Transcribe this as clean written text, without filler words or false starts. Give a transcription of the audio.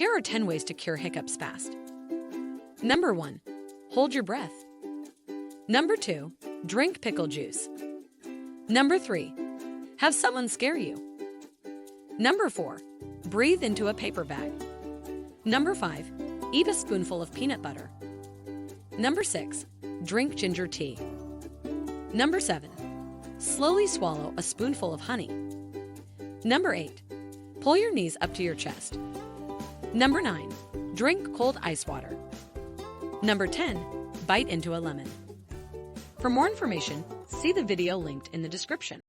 Here are 10 ways to cure hiccups fast. Number 1. Hold your breath. Number 2. Drink pickle juice. Number 3. Have someone scare you. Number 4. Breathe into a paper bag. Number 5. Eat a spoonful of peanut butter. Number 6. Drink ginger tea. Number 7. Slowly swallow a spoonful of honey. Number 8. Pull your knees up to your chest. Number 9. Drink cold ice water. Number 10. Bite into a lemon. For more information, see the video linked in the description.